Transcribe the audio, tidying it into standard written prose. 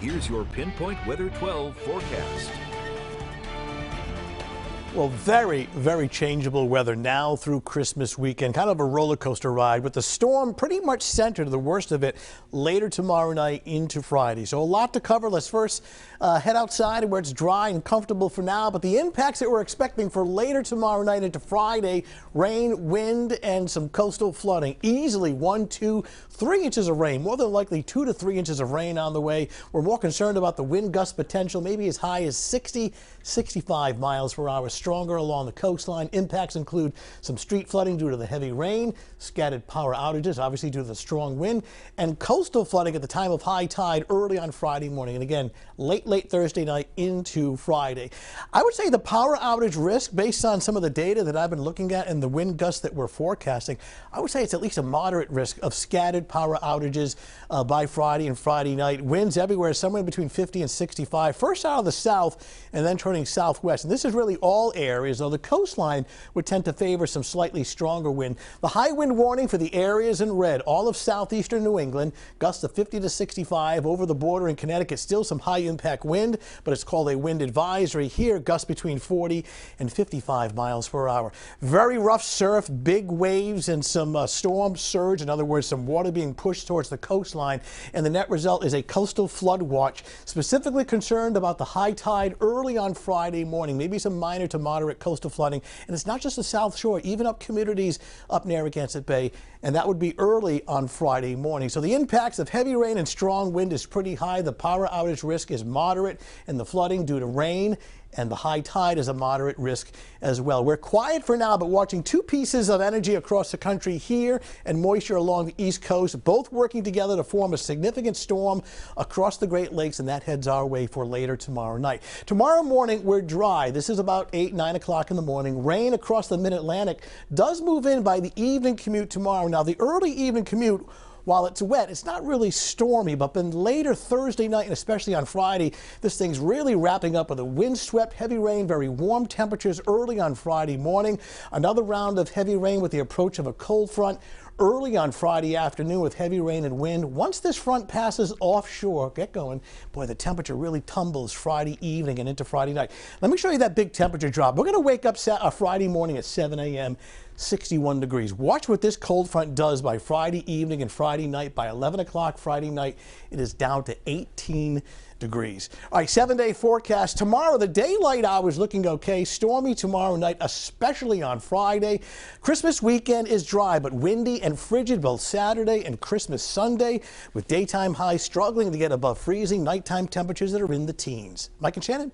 Here's your Pinpoint Weather 12 forecast. Well, very, very changeable weather now through Christmas weekend. Kind of a roller coaster ride with the storm pretty much centered, the worst of it, later tomorrow night into Friday. So a lot to cover. Let's first head outside where it's dry and comfortable for now. But the impacts that we're expecting for later tomorrow night into Friday: rain, wind, and some coastal flooding. Easily 1, 2, 3 inches of rain. More than likely 2 to 3 inches of rain on the way. We're more concerned about the wind gust potential, maybe as high as 60, 65 miles per hour. Stronger along the coastline. Impacts include some street flooding due to the heavy rain, scattered power outages, obviously due to the strong wind, and coastal flooding at the time of high tide early on Friday morning. And again, late Thursday night into Friday. I would say the power outage risk, based on some of the data that I've been looking at and the wind gusts that we're forecasting, I would say it's at least a moderate risk of scattered power outages by Friday and Friday night. Winds everywhere somewhere between 50 and 65. First out of the south and then turning southwest. And this is really all areas, though the coastline would tend to favor some slightly stronger wind. The high wind warning for the areas in red, all of southeastern New England, gusts of 50 to 65. Over the border in Connecticut, still some high impact wind, but it's called a wind advisory. Here, gusts between 40 and 55 miles per hour. Very rough surf, big waves, and some storm surge. In other words, some water being pushed towards the coastline. And the net result is a coastal flood watch. Specifically concerned about the high tide early on Friday morning. Maybe some minor to moderate coastal flooding. And it's not just the South Shore, even up communities up Narragansett Bay. And that would be early on Friday morning. So the impacts of heavy rain and strong wind is pretty high. The power outage risk is moderate, and the flooding due to rain and the high tide is a moderate risk as well. We're quiet for now, but watching two pieces of energy across the country here and moisture along the East Coast, both working together to form a significant storm across the Great Lakes, and that heads our way for later tomorrow night. Tomorrow morning, we're dry. This is about 8, 9 o'clock in the morning. Rain across the mid-Atlantic does move in by the evening commute tomorrow. Now, the early evening commute, while it's wet, it's not really stormy, but then later Thursday night and especially on Friday, this thing's really wrapping up with a windswept heavy rain, very warm temperatures early on Friday morning. Another round of heavy rain with the approach of a cold front early on Friday afternoon with heavy rain and wind. Once this front passes offshore, get going, boy, the temperature really tumbles Friday evening and into Friday night. Let me show you that big temperature drop. We're going to wake up Friday morning at 7 a.m., 61 degrees. Watch what this cold front does by Friday evening and Friday night. By 11 o'clock Friday night, it is down to 18 degrees. All right, 7-day forecast. Tomorrow, the daylight hours looking okay. Stormy tomorrow night, especially on Friday. Christmas weekend is dry, but windy and frigid both Saturday and Christmas Sunday, with daytime highs struggling to get above freezing, nighttime temperatures that are in the teens. Mike and Shannon.